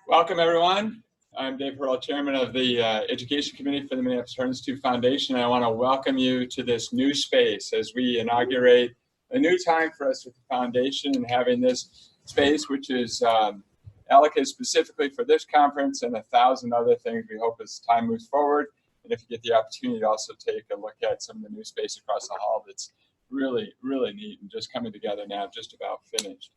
Welcome, everyone. I'm Dave Hurrell, Chairman of the Education Committee for the Minneapolis Heart Institute Foundation. And I want to welcome you to this new space as we inaugurate a new time for us with the foundation and having this space, which is allocated specifically for this conference and 1,000 other things we hope as time moves forward. And if you get the opportunity to also take a look at some of the new space across the hall, that's really, really neat and just coming together now, just about finished.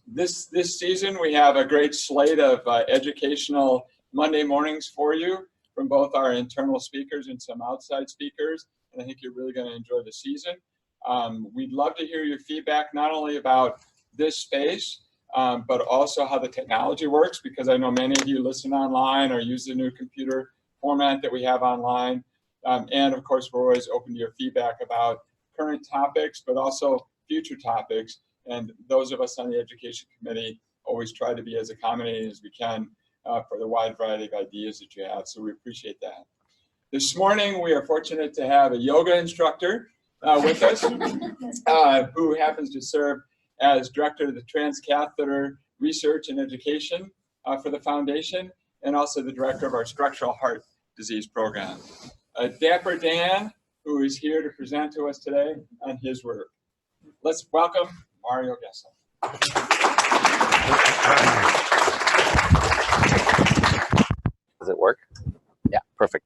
This season, we have a great slate of educational Monday mornings for you from both our internal speakers and some outside speakers. And I think you're really going to enjoy the season. We'd love to hear your feedback, not only about this space, but also how the technology works, because I know many of you listen online or use the new computer format that we have online. And of course, we're always open to your feedback about current topics, but also future topics. And those of us on the Education Committee always try to be as accommodating as we can for the wide variety of ideas that you have. So we appreciate that. This morning, we are fortunate to have a yoga instructor with us who happens to serve as Director of the Transcatheter Research and Education for the Foundation, and also the Director of our Structural Heart Disease Program. Dapper Dan, who is here to present to us today on his work. Let's welcome Mario Gössl. Does it work? Yeah, perfect.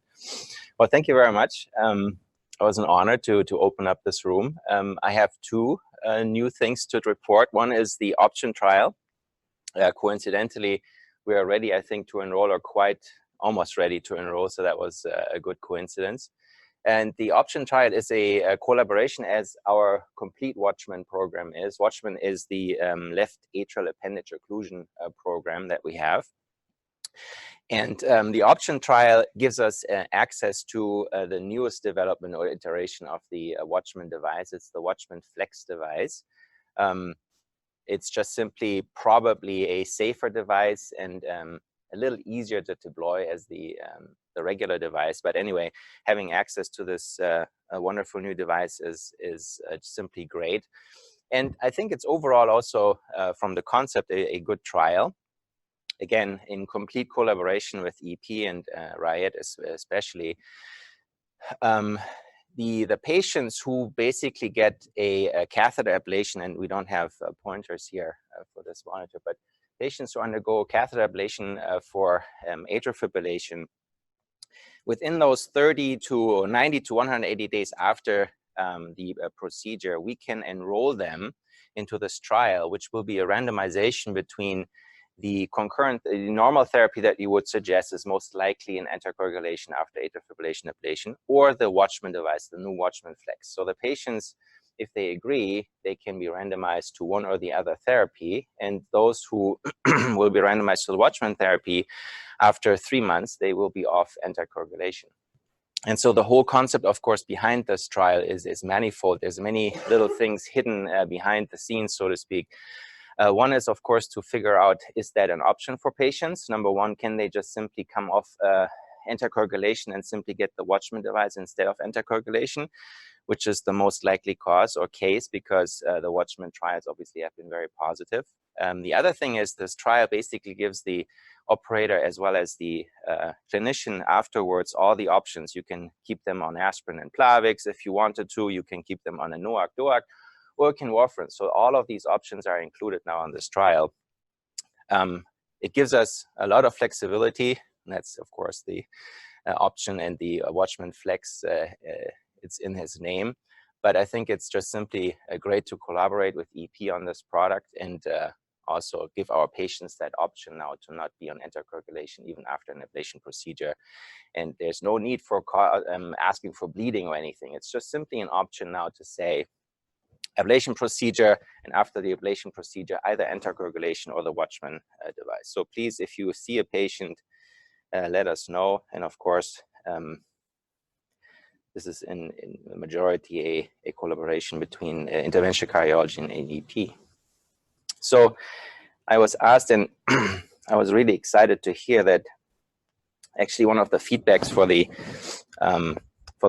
Well, thank you very much. It was an honor to open up this room. I have two new things to report. One is the option trial. Coincidentally, we are ready, I think, to enroll, or quite almost ready to enroll, so that was a good coincidence. And the option trial is a collaboration, as our complete Watchman program is. Watchman is the left atrial appendage occlusion program that we have. And the option trial gives us access to the newest development or iteration of the Watchman device. It's the Watchman Flex device. It's just simply probably a safer device and a little easier to deploy as the regular device. But anyway, having access to this wonderful new device is simply great. And I think it's overall also, from the concept, a good trial. Again, in complete collaboration with EP and Riot especially. The patients who basically get a catheter ablation, and we don't have pointers here for this monitor, but patients who undergo catheter ablation for atrial fibrillation, within those 30 to 90 to 180 days after the procedure, we can enroll them into this trial, which will be a randomization between the normal therapy that you would suggest is most likely an anticoagulation after atrial fibrillation ablation, or the Watchman device, the new Watchman Flex. So the patients, if they agree, they can be randomized to one or the other therapy. And those who will be randomized to the Watchman therapy, after 3 months, they will be off anticoagulation. And so the whole concept, of course, behind this trial is manifold. There's many little things hidden behind the scenes, so to speak. One is, of course, to figure out, is that an option for patients? Number one, can they just simply come off anticoagulation and simply get the Watchman device instead of anticoagulation, which is the most likely cause or case, because the Watchman trials obviously have been very positive. The other thing is, this trial basically gives the operator as well as the clinician afterwards all the options. You can keep them on aspirin and Plavix if you wanted to. You can keep them on a NOAC, or warfarin. So all of these options are included now on this trial. It gives us a lot of flexibility. And that's, of course, the option, and the Watchman Flex, it's in his name. But I think it's just simply great to collaborate with EP on this product, and also give our patients that option now to not be on anticoagulation even after an ablation procedure. And there's no need for asking for bleeding or anything. It's just simply an option now to say, ablation procedure, and after the ablation procedure, either anticoagulation or the Watchman device. So please, if you see a patient, let us know. And of course, this is in the majority a collaboration between interventional cardiology and AEP. So I was asked, and I was really excited to hear that actually one of the feedbacks for the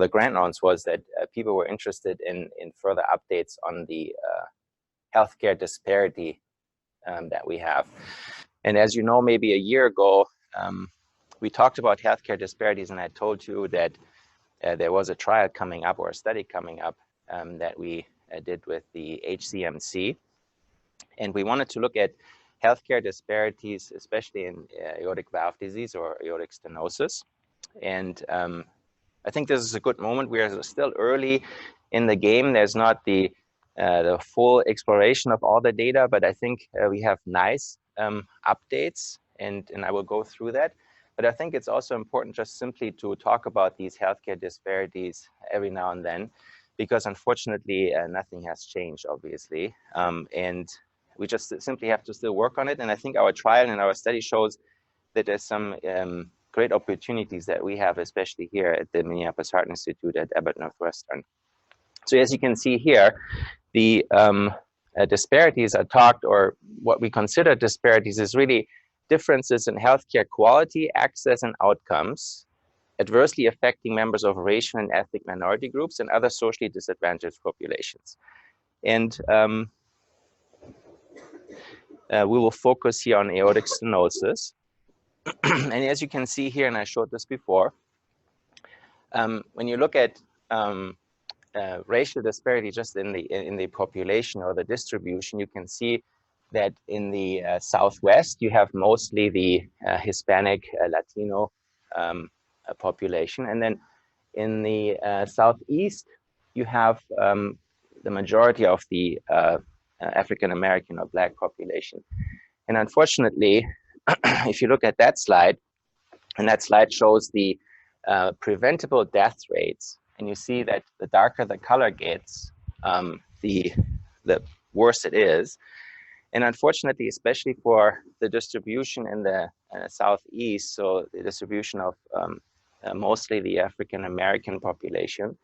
grant rounds was that people were interested in further updates on the healthcare disparity that we have. And as you know, maybe a year ago, we talked about healthcare disparities, and I told you that there was a trial coming up, or a study coming up, that we did with the HCMC. And we wanted to look at healthcare disparities, especially in aortic valve disease or aortic stenosis. And I think this is a good moment. We are still early in the game. There's not the full exploration of all the data, but I think we have nice updates, and I will go through that. But I think it's also important just simply to talk about these healthcare disparities every now and then, because unfortunately nothing has changed, obviously. And we just simply have to still work on it. And I think our trial and our study shows that there's some great opportunities that we have, especially here at the Minneapolis Heart Institute at Abbott Northwestern. So as you can see here, the disparities are talked, or what we consider disparities is really differences in healthcare quality, access, and outcomes, adversely affecting members of racial and ethnic minority groups and other socially disadvantaged populations. And we will focus here on aortic stenosis. And as you can see here, and I showed this before, when you look at racial disparity just in the population or the distribution, you can see that in the Southwest, you have mostly the Hispanic, Latino population. And then in the Southeast, you have the majority of the African-American or Black population. And unfortunately, if you look at that slide, and that slide shows the preventable death rates, and you see that the darker the color gets, the worse it is. And unfortunately, especially for the distribution in the Southeast, so the distribution of mostly the African-American population,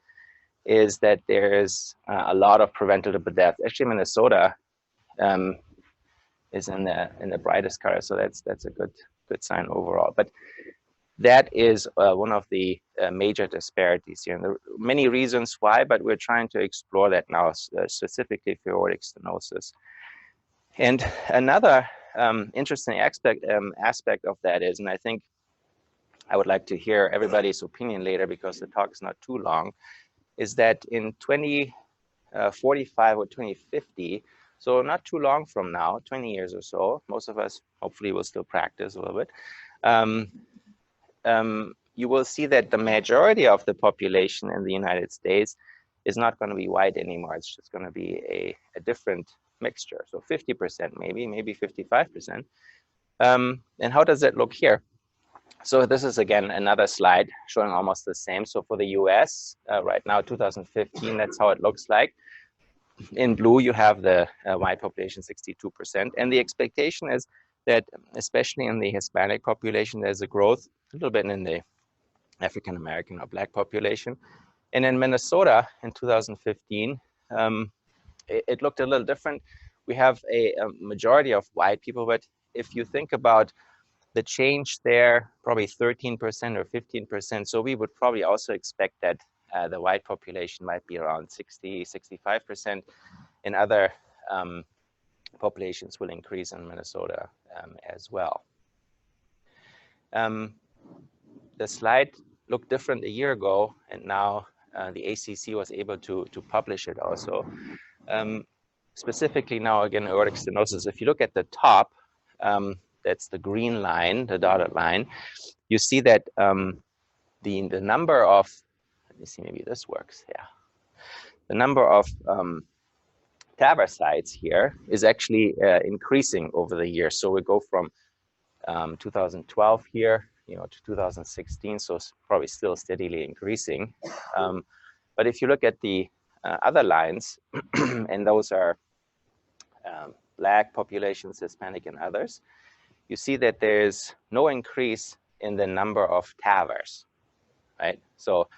is that there is a lot of preventable death. Actually, Minnesota is in the brightest color, so that's a good sign overall. But that is one of the major disparities here. And there are many reasons why, but we're trying to explore that now, specifically for aortic stenosis. And another interesting aspect of that is, and I think I would like to hear everybody's opinion later because the talk is not too long, is that in 2045 or 2050, so not too long from now, 20 years or so, most of us hopefully will still practice a little bit, you will see that the majority of the population in the United States is not going to be white anymore. It's just going to be a different mixture. So 50% maybe 55%. And how does that look here? So this is again another slide showing almost the same. So for the US, right now, 2015, that's how it looks like. In blue, you have the white population, 62%. And the expectation is that, especially in the Hispanic population, there's a growth a little bit in the African-American or Black population. And in Minnesota in 2015, it looked a little different. We have a majority of white people, but if you think about the change there, probably 13% or 15%. So we would probably also expect that the white population might be around 60, 65%, and other populations will increase in Minnesota as well. The slide looked different a year ago, and now the ACC was able to publish it also. Specifically now, again, aortic stenosis. If you look at the top, that's the green line, the dotted line, you see that the number of, let me see, maybe this works, yeah. The number of TAVR sites here is actually increasing over the years. So we go from 2012 here, to 2016, so it's probably still steadily increasing. But if you look at the other lines, and those are Black populations, Hispanic, and others, you see that there's no increase in the number of TAVRs, right? So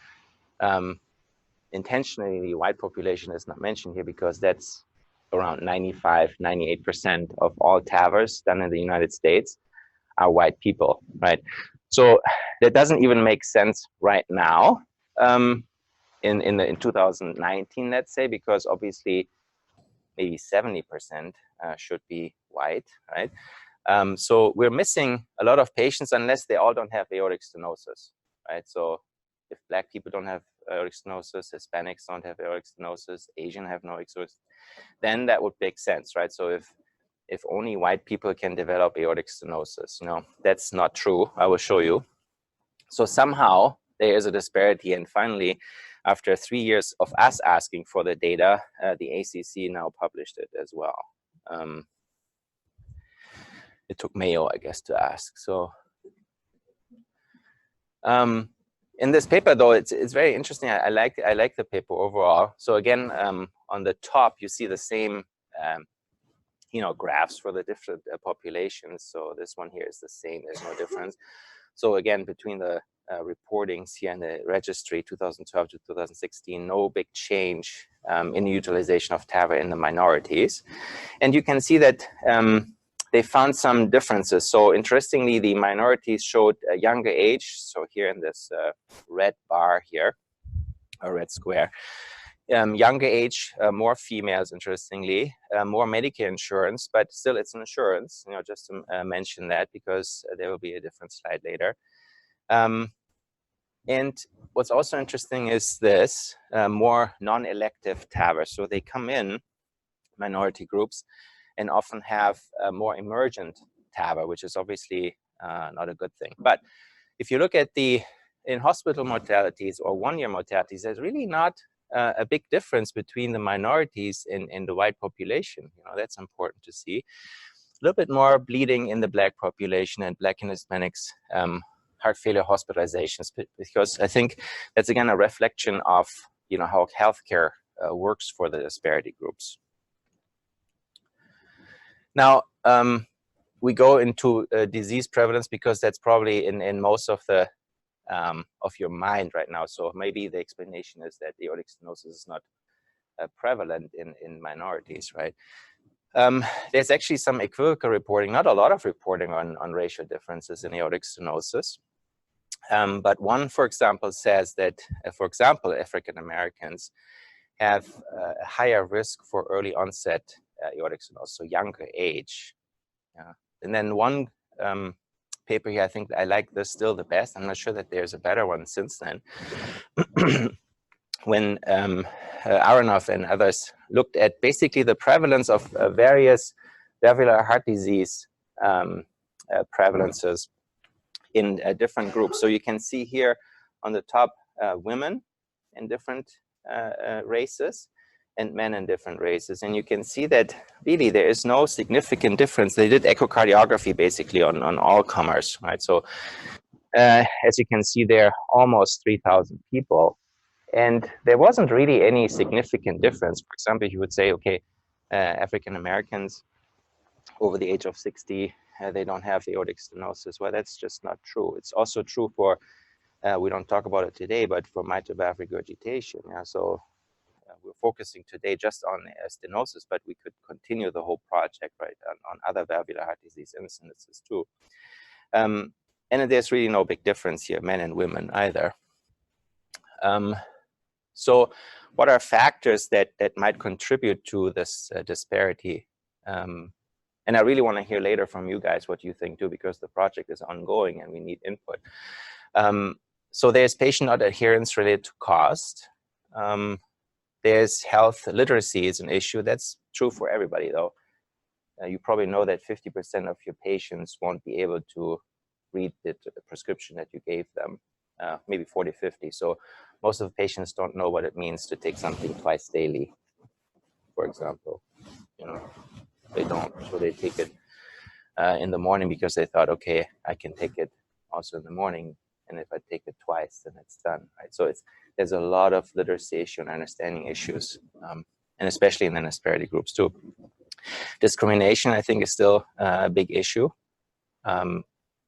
intentionally, the white population is not mentioned here because that's around 95, 98% of all TAVRs done in the United States are white people, right? So that doesn't even make sense right now in 2019, let's say, because obviously maybe 70% should be white, right? So we're missing a lot of patients unless they all don't have aortic stenosis, right? So if Black people don't have aortic stenosis, Hispanics don't have aortic stenosis, Asian have no aortic stenosis, then that would make sense, right? So if only white people can develop aortic stenosis, that's not true. I will show you. So somehow there is a disparity, and finally, after 3 years of us asking for the data, the ACC now published it as well. It took Mayo, I guess, to ask. So in this paper, though, it's very interesting. I like the paper overall. So again, on the top, you see the same graphs for the different populations. So this one here is the same. There's no difference. So again, between the reportings here in the registry 2012 to 2016, no big change in the utilization of TAVR in the minorities. And you can see that they found some differences. So interestingly, the minorities showed a younger age. So here in this red bar here, a red square, younger age, more females, interestingly, more Medicare insurance, but still it's an insurance, just to mention that because there will be a different slide later. And what's also interesting is this, more non-elective TAVR. So they come in, minority groups, and often have more emergent TAVR, which is obviously not a good thing. But if you look at the in-hospital mortalities or one-year mortalities, there's really not a big difference between the minorities and the white population. That's important to see. A little bit more bleeding in the Black population and Black and Hispanics heart failure hospitalizations, because I think that's again a reflection of how healthcare works for the disparity groups. Now, we go into disease prevalence because that's probably in most of the of your mind right now. So maybe the explanation is that aortic stenosis is not prevalent in minorities, right? There's actually some equivocal reporting, not a lot of reporting on racial differences in aortic stenosis. But one, for example, says that, for example, African Americans have a higher risk for early onset aortic stenosis, so younger age. And then one paper here, I think I like this still the best. I'm not sure that there's a better one since then. When Aronoff and others looked at basically the prevalence of various valvular heart disease prevalences in different groups. So you can see here on the top women in different races and men in different races. And you can see that really there is no significant difference. They did echocardiography basically on all comers, right? So as you can see there, almost 3,000 people. And there wasn't really any significant difference. For example, you would say, okay, African Americans over the age of 60, they don't have aortic stenosis. Well, that's just not true. It's also true for, we don't talk about it today, but for mitral valve regurgitation. Yeah? So we're focusing today just on stenosis, but we could continue the whole project, right, on other valvular heart disease incidences too. And there's really no big difference here, men and women either. So what are factors that might contribute to this disparity? And I really want to hear later from you guys what you think too, because the project is ongoing and we need input. So there's patient non-adherence related to cost. There's health literacy is an issue. That's true for everybody though. You probably know that 50% of your patients won't be able to read the prescription that you gave them, maybe 40, 50. So most of the patients don't know what it means to take something twice daily, for example. They don't, so they take it in the morning because they thought, okay, I can take it also in the morning, and if I take it twice, then it's done, right? So there's a lot of literacy issue and understanding issues, and especially in the disparity groups too. Discrimination, I think, is still a big issue.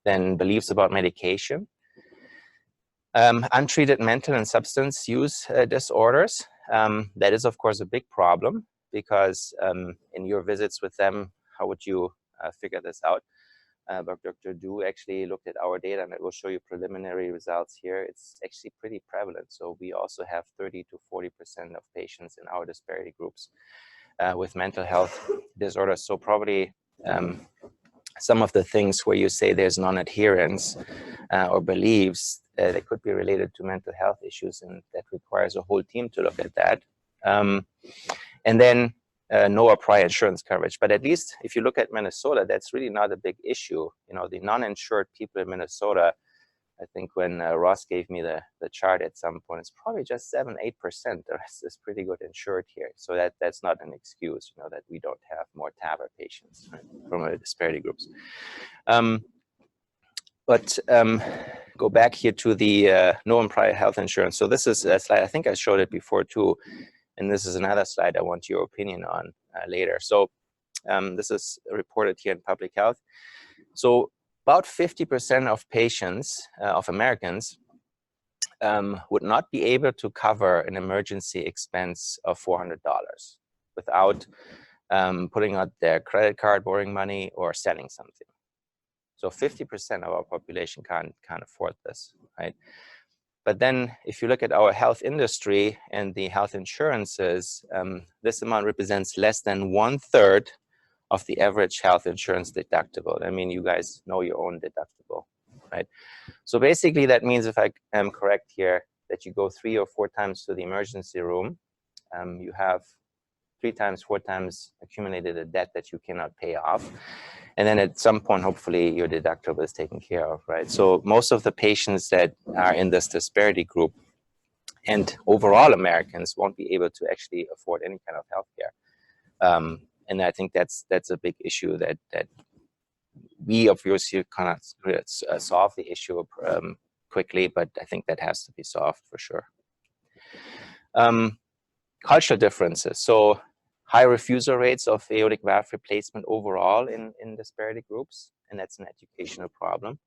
Then beliefs about medication. Untreated mental and substance use disorders. That is, of course, a big problem because in your visits with them, how would you figure this out? But Dr. Du actually looked at our data, and it will show you preliminary results here. It's actually pretty prevalent. So we also have 30 to 40% of patients in our disparity groups with mental health disorders. So probably some of the things where you say there's non-adherence or beliefs that could be related to mental health issues, and that requires a whole team to look at that. And then no prior insurance coverage. But at least if you look at Minnesota, that's really not a big issue. You know, the non-insured people in Minnesota, I think when Ross gave me the chart at some point, it's probably just 7-8%. The rest is pretty good insured here. So that's not an excuse, you know, that we don't have more TAVR patients, right, from our disparity groups. But go back here to the no and prior health insurance. So this is a slide, I think I showed it before too. And this is another slide I want your opinion on later. So this is reported here in Public Health. So about 50% of patients, of Americans, would not be able to cover an emergency expense of $400 without putting out their credit card, borrowing money, or selling something. So 50% of our population can't afford this, right? But then if you look at our health industry and the health insurances, this amount represents less than 1/3 of the average health insurance deductible. I mean, you guys know your own deductible, right? So basically that means, if I am correct here, that you go 3 or 4 times to the emergency room, you have 3 times, 4 times accumulated a debt that you cannot pay off. And then at some point, hopefully your deductible is taken care of, right? So most of the patients that are in this disparity group and overall Americans won't be able to actually afford any kind of healthcare. And I think that's a big issue that we obviously cannot solve the issue quickly, but I think that has to be solved for sure. Cultural differences. So high refusal rates of aortic valve replacement overall in disparity groups, and that's an educational problem.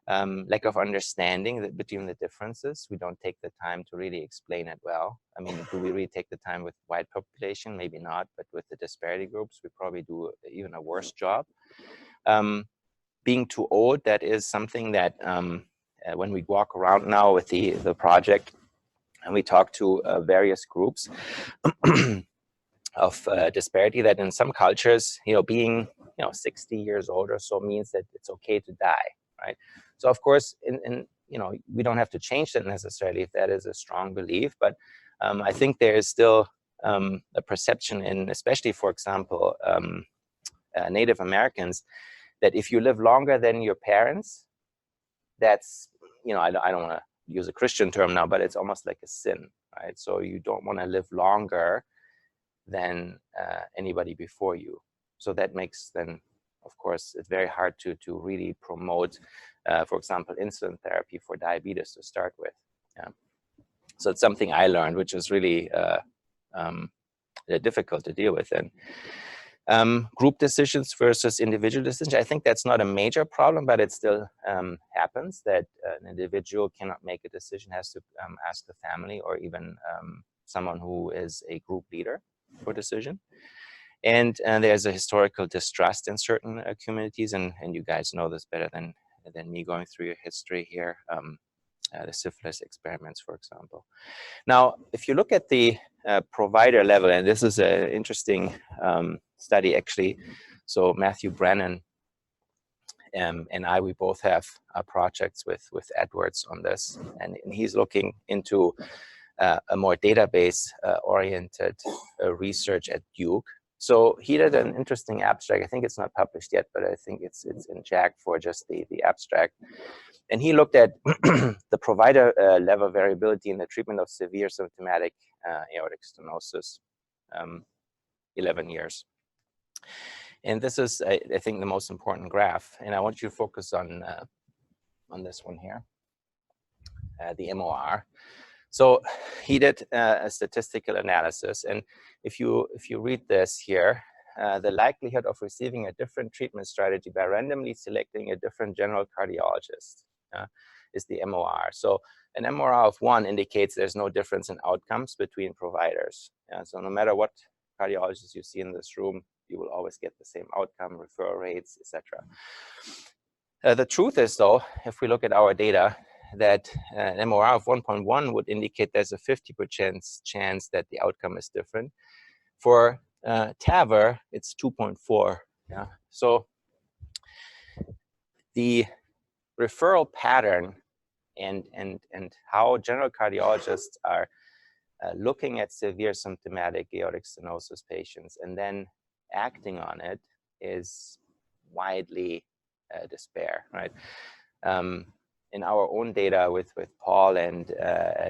Lack of understanding between the differences. We don't take the time to really explain it well. I mean, do we really take the time with white population? Maybe not, but with the disparity groups, we probably do even a worse job. Being too old, that is something that when we walk around now with the project and we talk to various groups of disparity, that in some cultures, you know, being 60 years old or so means that it's okay to die, right? So of course, we don't have to change that necessarily if that is a strong belief, but I think there is still a perception in, especially for example, Native Americans, that if you live longer than your parents, that's, I don't want to use a Christian term now, but it's almost like a sin, right? So you don't want to live longer than anybody before you. So that makes then, of course, it's very hard to really promote, for example, insulin therapy for diabetes to start with. Yeah. So it's something I learned, which is really difficult to deal with. And group decisions versus individual decisions, I think that's not a major problem, but it still happens that an individual cannot make a decision, has to ask the family or even someone who is a group leader for decision. And there's a historical distrust in certain communities, and you guys know this better than me going through your history here, the syphilis experiments, for example. Now, if you look at the provider level, and this is an interesting study actually, so Matthew Brennan and I, we both have projects with Edwards on this, and he's looking into a more database oriented research at Duke. So he did an interesting abstract. I think it's not published yet, but I think it's in JAG for just the abstract. And he looked at the provider level variability in the treatment of severe symptomatic aortic stenosis, 11 years. And this is, I think, the most important graph. And I want you to focus on this one here, the MOR. So he did a statistical analysis, and if you read this here, the likelihood of receiving a different treatment strategy by randomly selecting a different general cardiologist is the MOR. So an MOR of 1 indicates there's no difference in outcomes between providers. So no matter what cardiologists you see in this room, you will always get the same outcome, referral rates, etc. The truth is, though, if we look at our data, that an MOR of 1.1 would indicate there's a 50% chance that the outcome is different. For TAVR, it's 2.4. Yeah. So the referral pattern and how general cardiologists are looking at severe symptomatic aortic stenosis patients and then acting on it is widely disparate, right? In our own data with Paul and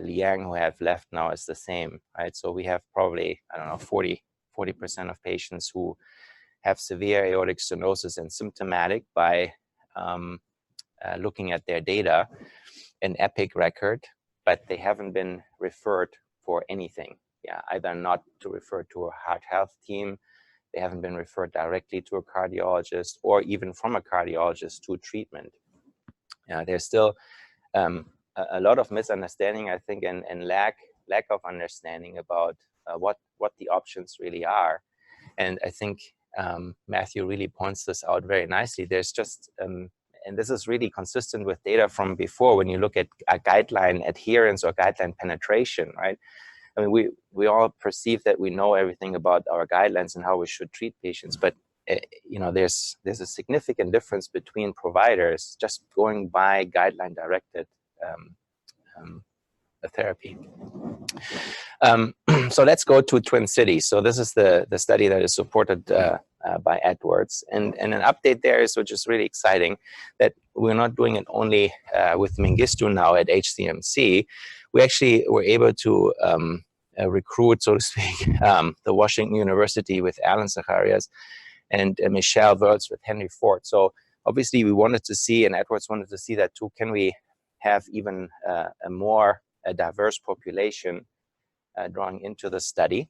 Liang, who have left now, is the same, right? So we have probably, I don't know, 40% of patients who have severe aortic stenosis and symptomatic by looking at their data, an EPIC record, but they haven't been referred for anything. Yeah, either not to refer to a heart health team, they haven't been referred directly to a cardiologist, or even from a cardiologist to treatment. There's still a lot of misunderstanding, I think, and lack of understanding about what the options really are. And I think Matthew really points this out very nicely. There's just, and this is really consistent with data from before, when you look at guideline adherence or guideline penetration, right? I mean, we all perceive that we know everything about our guidelines and how we should treat patients, but you know, there's a significant difference between providers just going by guideline directed therapy. So let's go to TWINCITIES. So this is the study that is supported by Edwards, and an update there is, which is really exciting, that we're not doing it only with Mengistu now at HCMC. We actually were able to recruit, so to speak, the Washington University with Alan Zacharias and Michelle Wörls with Henry Ford. So obviously we wanted to see, and Edwards wanted to see that too, can we have even a more diverse population drawing into the study?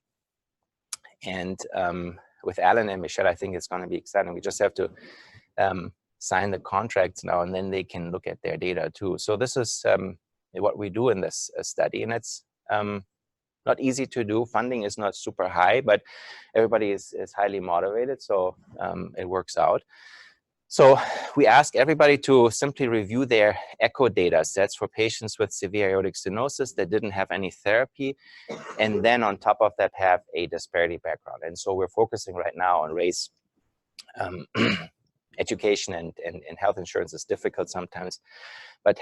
And with Alan and Michelle, I think it's going to be exciting. We just have to sign the contracts now, and then they can look at their data too. So this is what we do in this study, and it's not easy to do. Funding is not super high, but everybody is highly motivated, so it works out. So we ask everybody to simply review their echo data sets for patients with severe aortic stenosis that didn't have any therapy, and then on top of that have a disparity background. And so we're focusing right now on race. Education and health insurance is difficult sometimes, but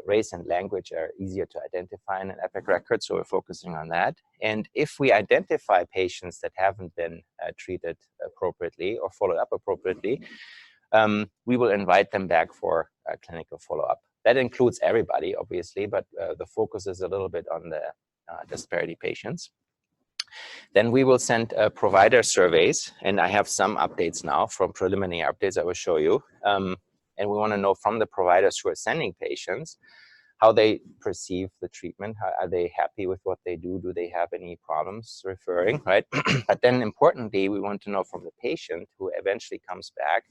race and language are easier to identify in an EPIC record, so we're focusing on that. And if we identify patients that haven't been treated appropriately or followed up appropriately, we will invite them back for clinical follow-up. That includes everybody, obviously, but the focus is a little bit on the disparity patients. Then we will send provider surveys, and I have some updates now from preliminary updates I will show you. And we want to know from the providers who are sending patients how they perceive the treatment. Are they happy with what they do? Do they have any problems referring, right? But then importantly, we want to know from the patient who eventually comes back,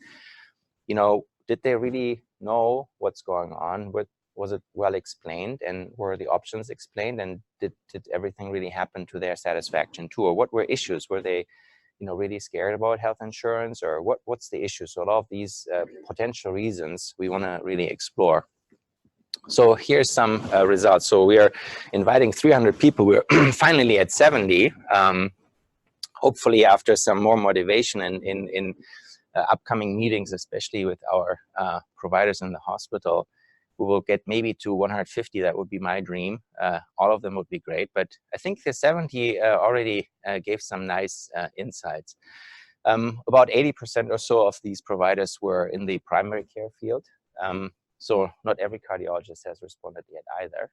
you know, did they really know what's going on? Was it well explained, and were the options explained, and did everything really happen to their satisfaction too? Or what were issues? Were they, you know, really scared about health insurance, or what's the issue? So a lot of these potential reasons we want to really explore. So here's some results. So we are inviting 300 people. We're finally at 70. Hopefully after some more motivation in upcoming meetings, especially with our providers in the hospital, we will get maybe to 150. That would be my dream. All of them would be great, but I think the 70 already gave some nice insights. About 80% or so of these providers were in the primary care field. So not every cardiologist has responded yet either.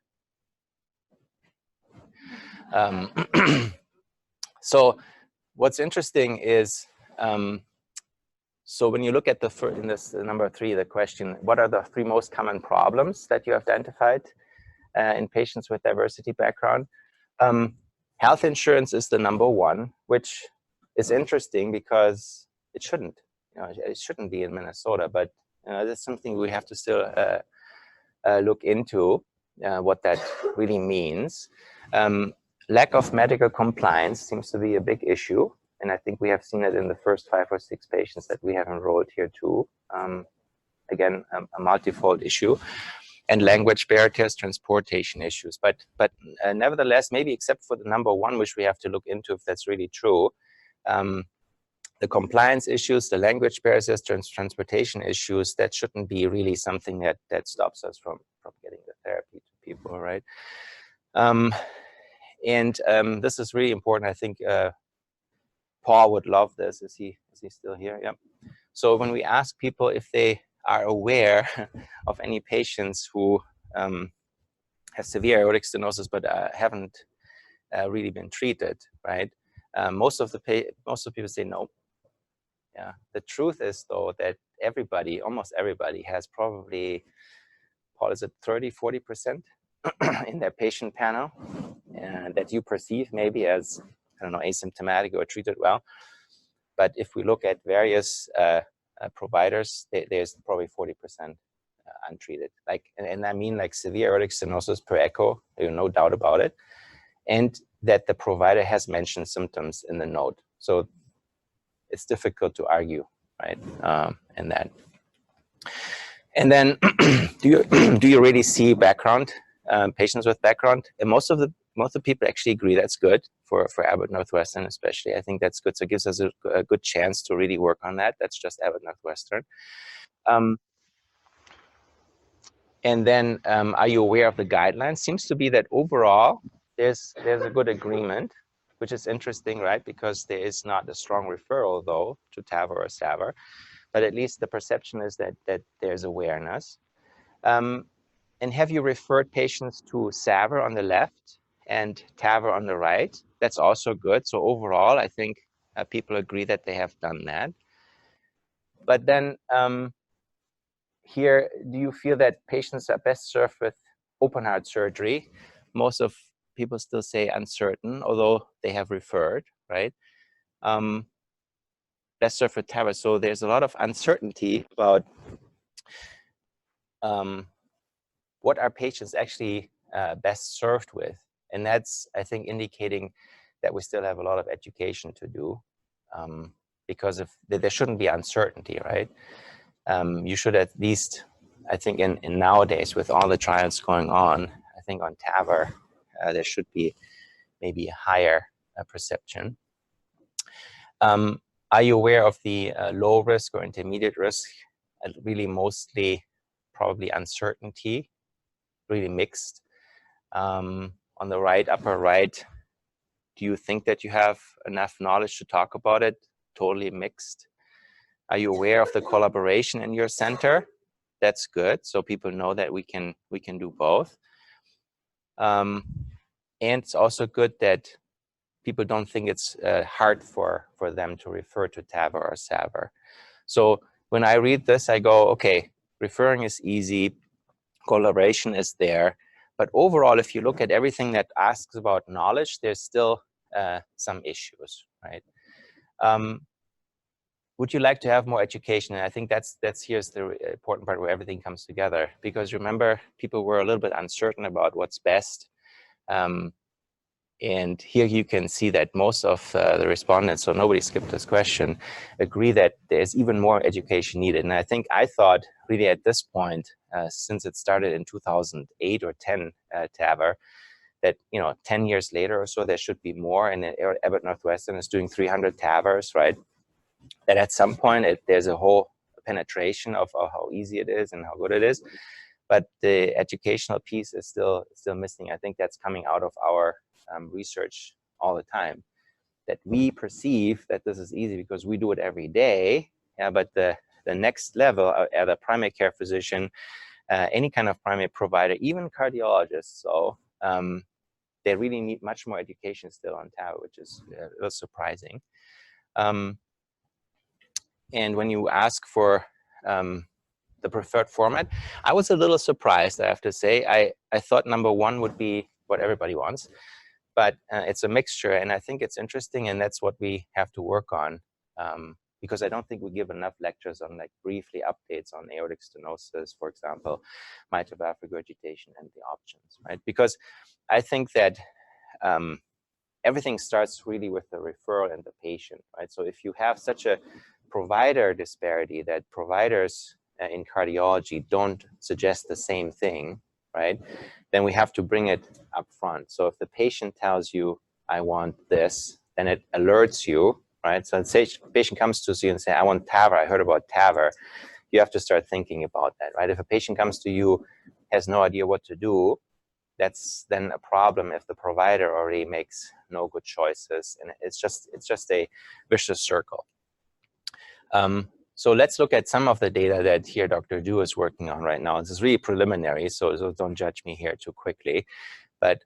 So what's interesting is, so when you look at in this number 3, the question, what are the 3 most common problems that you identified in patients with diversity background? Health insurance is the number 1, which is interesting because it shouldn't. You know, it shouldn't be in Minnesota, but that's something we have to still look into, what that really means. Lack of medical compliance seems to be a big issue. And I think we have seen it in the first 5 or 6 patients that we have enrolled here too. Again, a multifold issue. And language barriers, transportation issues. But nevertheless, maybe except for the number 1, which we have to look into if that's really true, The compliance issues, the language barriers, transportation issues, that shouldn't be really something that stops us from getting the therapy to people, right? This is really important. I think Paul would love this. Is he still here? Yep. So when we ask people if they are aware of any patients who have severe aortic stenosis but haven't really been treated, right? Most of people say no. Yeah. The truth is, though, that everybody, almost everybody, has probably, Paul, is it 30–40% in their patient panel that you perceive maybe as, I don't know, asymptomatic or treated well. But if we look at various providers, there's probably 40% untreated. Like, and I mean like severe aortic stenosis per echo, no doubt about it, and that the provider has mentioned symptoms in the note. So it's difficult to argue, right? In that. And then, do you really see background patients with background? And most of the people actually agree that's good for Abbott Northwestern, especially. I think that's good. So it gives us a good chance to really work on that. That's just Abbott Northwestern. And then, are you aware of the guidelines? Seems to be that overall there's a good agreement, which is interesting, right? Because there is not a strong referral, though, to TAVR or SAVR, but at least the perception is that there's awareness. And have you referred patients to SAVR on the left and TAVR on the right? That's also good. So overall, I think people agree that they have done that. But then here, do you feel that patients are best served with open heart surgery? Most of people still say uncertain, although they have referred, right? Best served with TAVR. So there's a lot of uncertainty about what are patients actually best served with. And that's, I think, indicating that we still have a lot of education to do because there shouldn't be uncertainty, right? You should at least, I think in nowadays with all the trials going on, I think on TAVR, there should be maybe a higher perception. Are you aware of the low risk or intermediate risk? Really mostly probably uncertainty, really mixed. On the right, upper right, do you think that you have enough knowledge to talk about it? Totally mixed. Are you aware of the collaboration in your center? That's good. So people know that we can do both. And it's also good that people don't think it's hard for them to refer to TAVR or SAVR. So when I read this, I go, okay, referring is easy, collaboration is there. But overall, if you look at everything that asks about knowledge, there's still some issues, right? Would you like to have more education? And I think here's the important part where everything comes together. Because remember, people were a little bit uncertain about what's best. And here you can see that most of the respondents, so nobody skipped this question, agree that there's even more education needed. And I thought really at this point, since it started in 2008 or 10 TAVR, that 10 years later or so, there should be more. And Abbott Northwestern is doing 300 TAVRs, right? That at some point there's a whole penetration of how easy it is and how good it is. But the educational piece is still missing. I think that's coming out of our research all the time, that we perceive that this is easy because we do it every day. Yeah, but the next level, the primary care physician, any kind of primary provider, even cardiologists, so they really need much more education still on TAVR, which is a little surprising. And when you ask for the preferred format, I was a little surprised, I have to say. I thought number one would be what everybody wants. But it's a mixture, and I think it's interesting, and that's what we have to work on, because I don't think we give enough lectures on briefly updates on aortic stenosis, for example, mitral valve regurgitation, and the options, right? Because I think that everything starts really with the referral and the patient, right? So if you have such a provider disparity that providers in cardiology don't suggest the same thing, right? Then we have to bring it up front. So if the patient tells you, I want this, then it alerts you, right? So let's say a patient comes to you and say, I want TAVR, I heard about TAVR. You have to start thinking about that, right? If a patient comes to you, has no idea what to do, that's then a problem if the provider already makes no good choices, and it's just a vicious circle. So let's look at some of the data that here Dr. Du is working on right now. This is really preliminary, so don't judge me here too quickly. But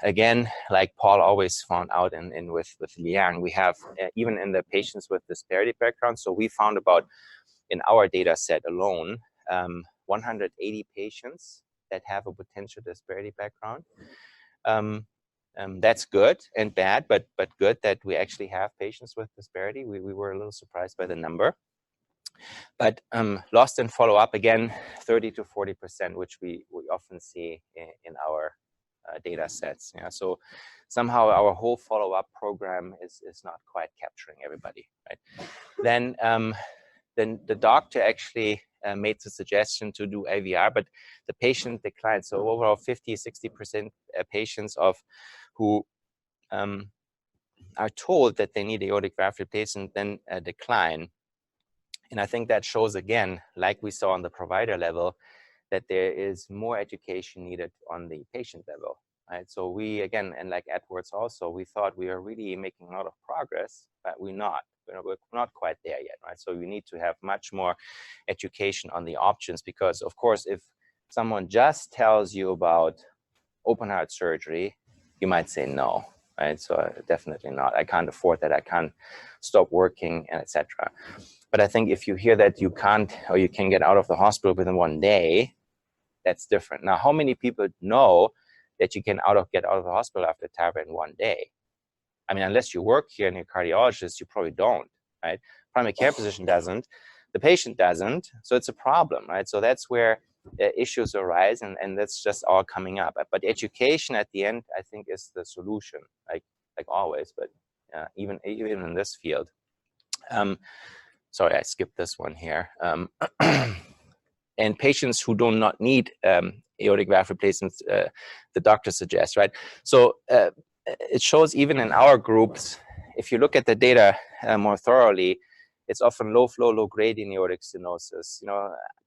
again, like Paul always found out with Liang, we have even in the patients with disparity background. So we found about, in our data set alone, 180 patients that have a potential disparity background. That's good and bad, but good that we actually have patients with disparity. We were a little surprised by the number. But lost in follow-up, again, 30 to 40%, which we often see in our data sets. Yeah? So somehow our whole follow-up program is not quite capturing everybody, right? Then the doctor actually made the suggestion to do AVR, but the patient declined. So overall 50, 60% patients who are told that they need aortic valve replacement then decline. And I think that shows, again, like we saw on the provider level, that there is more education needed on the patient level, right? So we, again, and like Edwards also, we thought we are really making a lot of progress, but we're not. We're not quite there yet, right? So we need to have much more education on the options, because, of course, if someone just tells you about open heart surgery, you might say no, right? So definitely not. I can't afford that. I can't stop working, and etc. But I think if you hear that you can't, or you can get out of the hospital within 1 day, that's different. Now, how many people know that you can get out of the hospital after TAVR in 1 day? I mean, unless you work here and you're a cardiologist, you probably don't, right? Primary care physician doesn't, the patient doesn't, so it's a problem, right? So that's where issues arise, and that's just all coming up. But education at the end, I think, is the solution, like always, but even in this field. Sorry, I skipped this one here. And patients who do not need aortic valve replacements, the doctor suggests, right? So it shows even in our groups, if you look at the data more thoroughly, it's often low flow, low gradient aortic stenosis,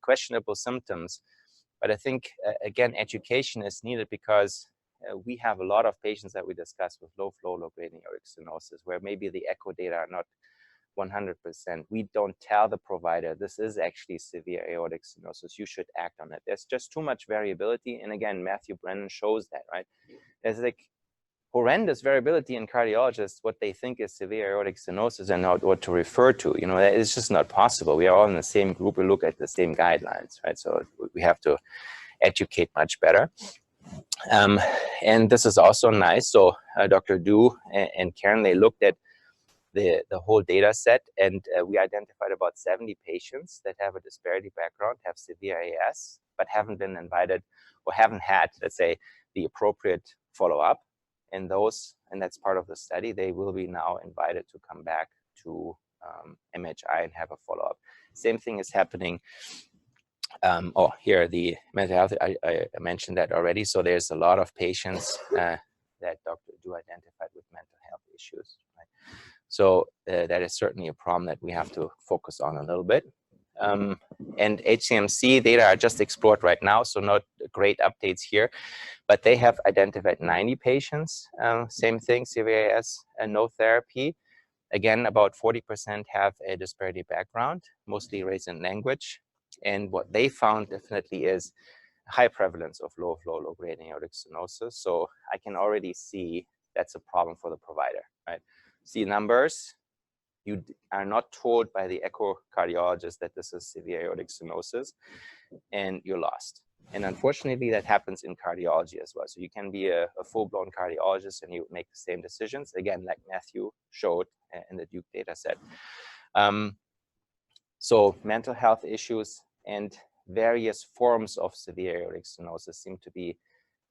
questionable symptoms. But I think, again, education is needed, because we have a lot of patients that we discuss with low flow, low gradient aortic stenosis, where maybe the echo data are not 100%. We don't tell the provider, this is actually severe aortic stenosis, you should act on it. There's just too much variability. And again, Matthew Brennan shows that, right? There's like horrendous variability in cardiologists, what they think is severe aortic stenosis and not what to refer to. It's just not possible. We are all in the same group. We look at the same guidelines, right? So we have to educate much better. And this is also nice. So Dr. Du and Karen, they looked at the whole data set, and we identified about 70 patients that have a disparity background, have severe AS, but haven't been invited or haven't had, let's say, the appropriate follow-up. And that's part of the study. They will be now invited to come back to MHI and have a follow-up. Same thing is happening. Here, the mental health, I mentioned that already. So there's a lot of patients that Dr. Du identified with mental health issues, right? So that is certainly a problem that we have to focus on a little bit. And HCMC data are just explored right now, so not great updates here. But they have identified 90 patients, same thing, severe AS and no therapy. Again, about 40% have a disparity background, mostly race and language. And what they found definitely is high prevalence of low flow, low gradient aortic stenosis. So I can already see that's a problem for the provider, right? See numbers, you are not told by the echocardiologist that this is severe aortic stenosis, and you're lost. And unfortunately, that happens in cardiology as well. So you can be a full-blown cardiologist and you make the same decisions, again, like Matthew showed in the Duke data set. So mental health issues and various forms of severe aortic stenosis seem to be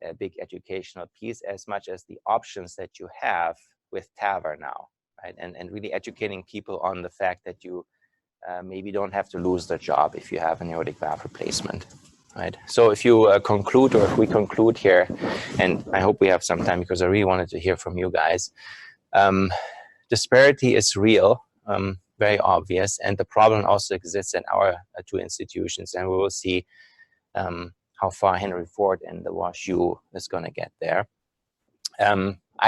a big educational piece, as much as the options that you have with TAVR now, right? And really educating people on the fact that you maybe don't have to lose their job if you have an aortic valve replacement, right? So if you conclude, or if we conclude here, and I hope we have some time because I really wanted to hear from you guys, disparity is real, very obvious, and the problem also exists in our two institutions, and we will see how far Henry Ford and the WashU is going to get there.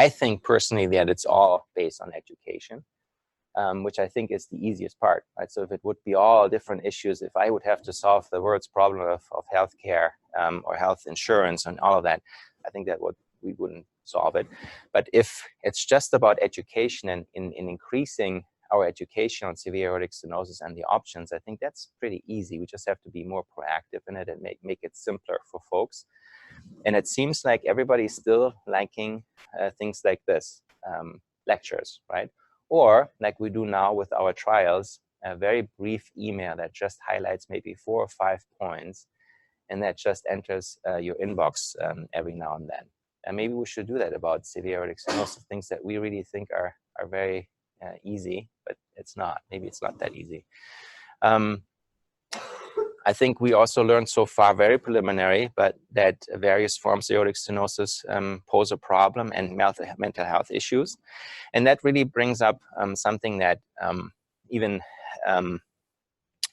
I think personally that it's all based on education, which I think is the easiest part, right? So if it would be all different issues, if I would have to solve the world's problem of healthcare or health insurance and all of that, I think that we wouldn't solve it. But if it's just about education and in increasing our education on severe aortic stenosis and the options, I think that's pretty easy. We just have to be more proactive in it and make it simpler for folks. And it seems like everybody's still liking things like this, lectures, right? Or like we do now with our trials, a very brief email that just highlights maybe 4 or 5 points, and that just enters your inbox every now and then. And maybe we should do that about severe aortic stenosis, things that we really think are very easy, but it's not. Maybe it's not that easy. I think we also learned so far, very preliminary, but that various forms of aortic stenosis pose a problem and mental health issues. And that really brings up something that even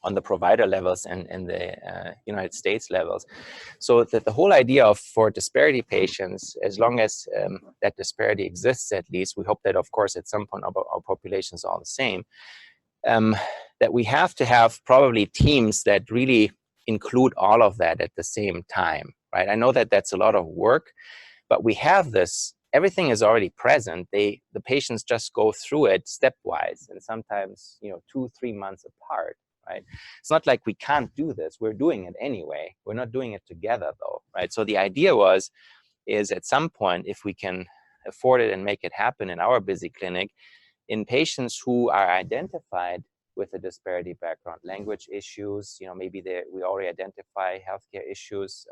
on the provider levels and the United States levels. So that the whole idea for disparity patients, as long as that disparity exists at least, we hope that of course at some point our populations are all the same, that we have to have probably teams that really include all of that at the same time, right? I know that that's a lot of work, but we have this, everything is already present. The patients just go through it stepwise and sometimes, 2-3 months apart, right? It's not like we can't do this. We're doing it anyway. We're not doing it together though, right? So the idea is at some point, if we can afford it and make it happen in our busy clinic, in patients who are identified with a disparity background, language issues, maybe we already identify healthcare issues,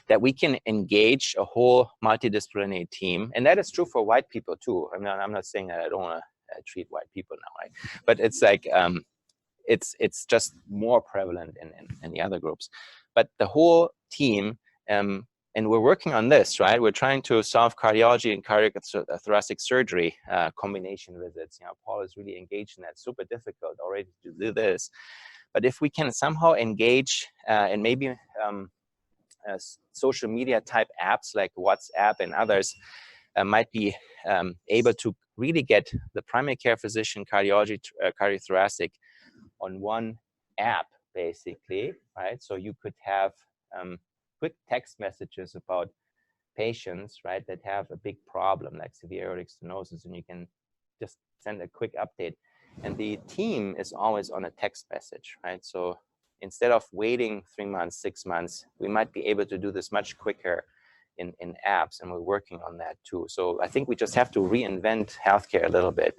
that we can engage a whole multidisciplinary team. And that is true for white people too. I mean, I'm not saying that I don't want to treat white people now, right? But it's like, it's just more prevalent in the other groups. But the whole team, and we're working on this, right? We're trying to solve cardiology and cardiac thoracic surgery combination visits. Paul is really engaged in that. Super difficult already to do this. But if we can somehow engage and maybe social media type apps like WhatsApp and others might be able to really get the primary care physician, cardiology, cardiothoracic on one app, basically, right? So you could have quick text messages about patients, right, that have a big problem like severe aortic stenosis, and you can just send a quick update. And the team is always on a text message, right? So instead of waiting 3 months, 6 months, we might be able to do this much quicker in apps, and we're working on that too. So I think we just have to reinvent healthcare a little bit,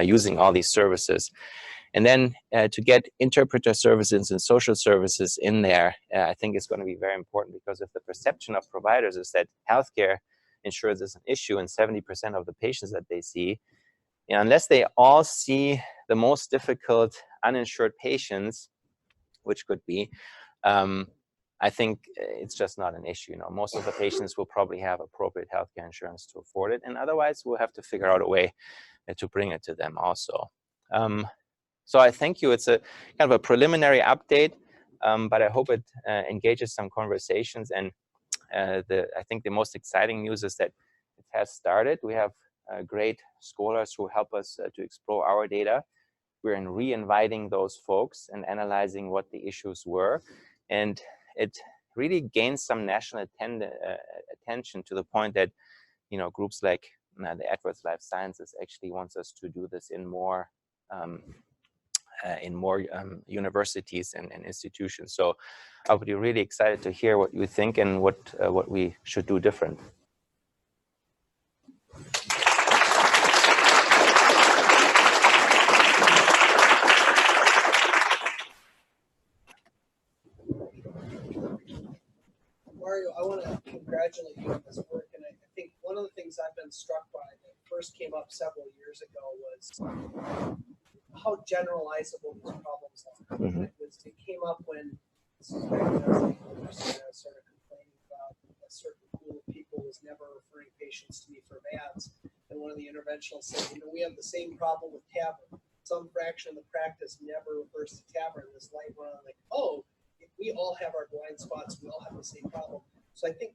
using all these services. And then to get interpreter services and social services in there, I think is going to be very important, because if the perception of providers is that healthcare insurance is an issue and 70% of the patients that they see, unless they all see the most difficult uninsured patients, which could be, I think it's just not an issue. Most of the patients will probably have appropriate healthcare insurance to afford it, and otherwise we'll have to figure out a way to bring it to them also. So I thank you. It's a kind of a preliminary update, but I hope it engages some conversations. And I think the most exciting news is that it has started. We have great scholars who help us to explore our data. We're re-inviting those folks and analyzing what the issues were. And it really gains some national attention to the point that, groups like the Edwards Life Sciences actually wants us to do this in more universities and institutions. So I would be really excited to hear what you think and what we should do different. Mario, I want to congratulate you on this work, and I think one of the things I've been struck by that first came up several years ago was how generalizable these problems are. Mm-hmm. It came up when I started complaining about a certain pool of people was never referring patients to me for VADS, and one of the interventional conventional setting. We have the same problem with TAVR. Some fraction of the practice never refers to TAVR, and this light went on like, oh, we all have our blind spots. We all have the same problem. So I think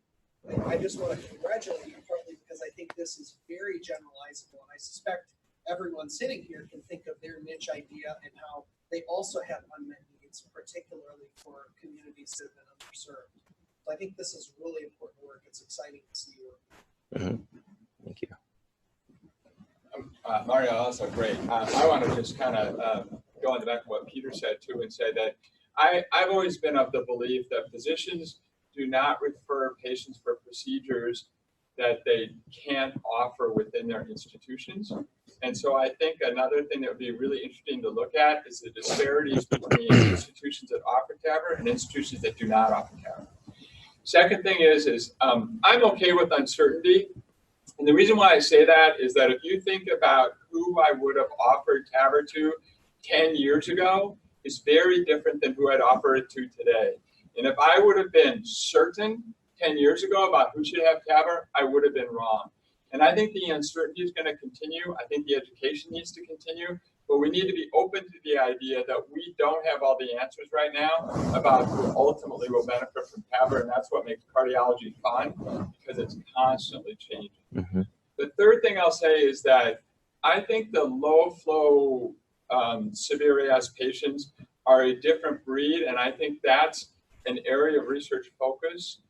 I just want to congratulate you partly because I think this is very generalizable, and I suspect everyone sitting here can think of their niche idea and how they also have unmet needs, particularly for communities that have been underserved. So I think this is really important work. It's exciting to see you. Thank you. Mario, also great. I want to just kind of go on the back of what Peter said too and say that I've always been of the belief that physicians do not refer patients for procedures that they can't offer within their institutions. And so I think another thing that would be really interesting to look at is the disparities between institutions that offer TAVR and institutions that do not offer TAVR. Second thing is I'm okay with uncertainty. And the reason why I say that is that if you think about who I would have offered TAVR to 10 years ago, is very different than who I'd offer it to today. And if I would have been certain 10 years ago about who should have TAVR, I would have been wrong. And I think the uncertainty is going to continue. I think the education needs to continue. But we need to be open to the idea that we don't have all the answers right now about who ultimately will benefit from TAVR. And that's what makes cardiology fun, because it's constantly changing. Mm-hmm. The third thing I'll say is that I think the low flow severe AS patients are a different breed. And I think that's an area of research focus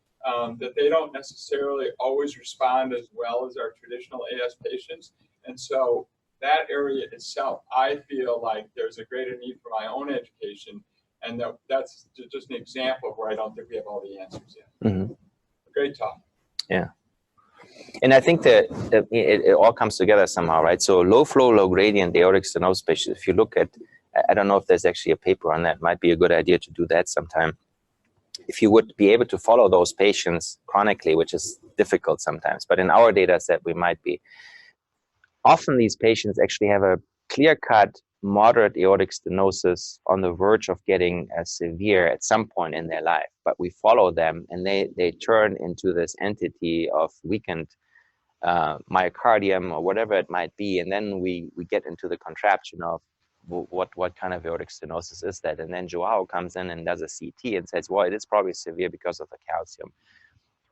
that they don't necessarily always respond as well as our traditional AS patients. And so that area itself, I feel like there's a greater need for my own education. And that's just an example of where I don't think we have all the answers yet. Mm-hmm. Great talk. Yeah. And I think that it all comes together somehow, right? So low flow, low gradient aortic stenosis patients, if you look at, I don't know if there's actually a paper on that, might be a good idea to do that sometime. If you would be able to follow those patients chronically, which is difficult sometimes, but in our data set, we might be. Often these patients actually have a clear-cut moderate aortic stenosis on the verge of getting severe at some point in their life, but we follow them and they turn into this entity of weakened myocardium or whatever it might be, and then we get into the contraption of what kind of aortic stenosis is that, and then Joao comes in and does a CT and says, well, it is probably severe because of the calcium.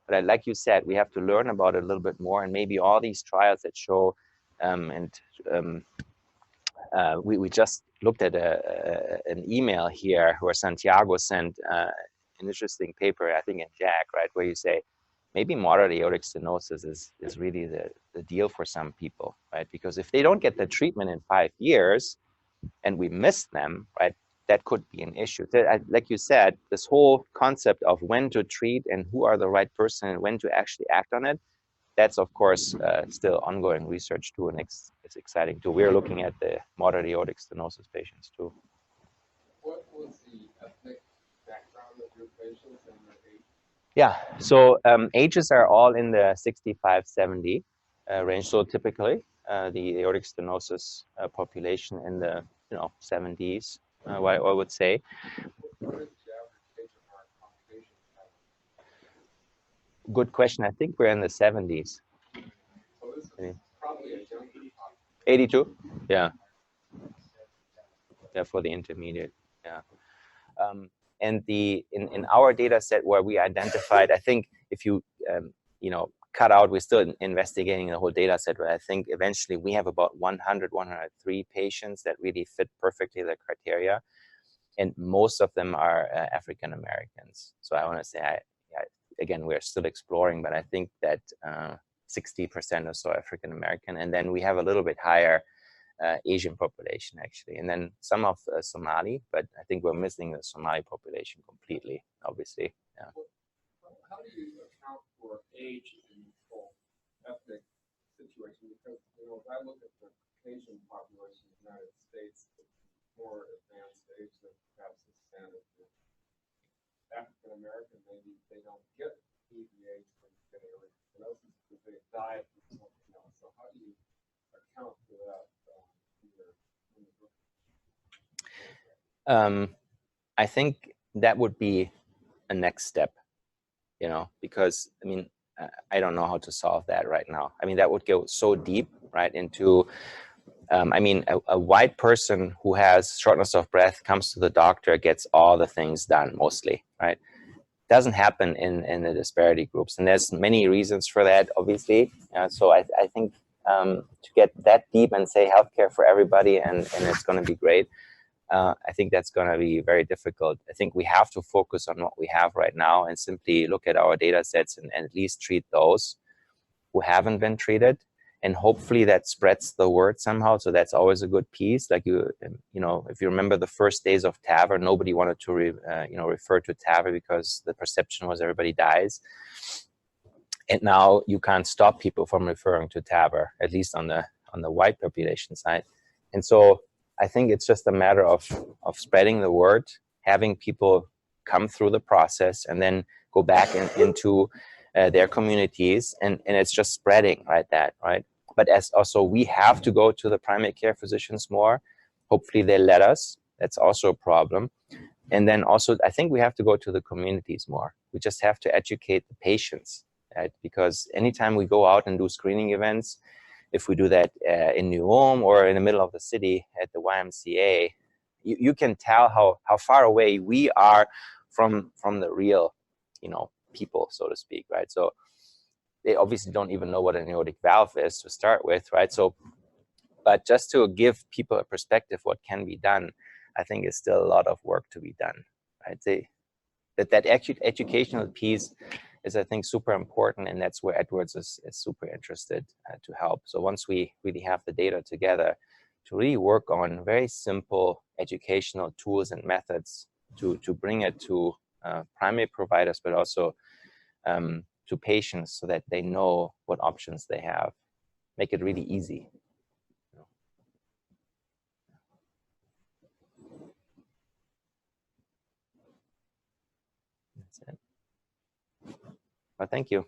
But like you said, we have to learn about it a little bit more, and maybe all these trials that show we just looked at an email here where Santiago sent an interesting paper, I think in JACC, right, where you say maybe moderate aortic stenosis is really the deal for some people, right? Because if they don't get the treatment in 5 years and we miss them, right, that could be an issue. Like you said, this whole concept of when to treat and who are the right person and when to actually act on it, that's of course still ongoing research too, and it's exciting too. We're looking at the moderate aortic stenosis patients too. What was the ethnic background of your patients and their age? Yeah, so ages are all in the 65-70 range. So typically the aortic stenosis population in the 70s, I would say. What is the average age of our congregation? Good question. I think we're in the 70s. So this is probably a younger population. 82? Yeah. Yeah, for the intermediate. Yeah. And in our data set where we identified, I think if you cut out, we're still investigating the whole data set, but I think eventually we have about 103 patients that really fit perfectly the criteria, and most of them are African Americans. So I want to say, again, we're still exploring, but I think that 60% or so African American, and then we have a little bit higher Asian population actually, and then some of Somali, but I think we're missing the Somali population completely, obviously. Yeah. How do you account for age in the whole ethnic situation? Because if I look at the Asian population in the United States, it's more advanced age than perhaps Hispanic. African American, maybe they don't get EVH from getting aortic stenosis because they die from something else. So how do you account for that? I think that would be a next step, because I mean, I don't know how to solve that right now. I mean, that would go so deep right? Into, I mean, a white person who has shortness of breath comes to the doctor, gets all the things done mostly, right? Doesn't happen in the disparity groups, and there's many reasons for that, obviously. So I think to get that deep and say healthcare for everybody and it's going to be great, I think that's going to be very difficult. I think we have to focus on what we have right now and simply look at our data sets and at least treat those who haven't been treated. And hopefully that spreads the word somehow. So that's always a good piece. Like you know, if you remember the first days of TAVR, nobody wanted to refer to TAVR because the perception was everybody dies. And now you can't stop people from referring to TAVR, at least on the white population side. And so I think it's just a matter of spreading the word, having people come through the process, and then go back into their communities, and it's just spreading right. But as also we have to go to the primary care physicians more. Hopefully they let us. That's also a problem. And then also I think we have to go to the communities more. We just have to educate the patients, right? Because anytime we go out and do screening events, if we do that in New Ulm or in the middle of the city at the YMCA, you can tell how far away we are from the real, people, so to speak, right? So they obviously don't even know what an aortic valve is to start with, right? So, but just to give people a perspective what can be done, I think is still a lot of work to be done, right? That educational piece is, I think, super important, and that's where Edwards is super interested to help. So once we really have the data together, to really work on very simple educational tools and methods to bring it to primary providers, but also to patients so that they know what options they have. Make it really easy. That's it. Well, thank you.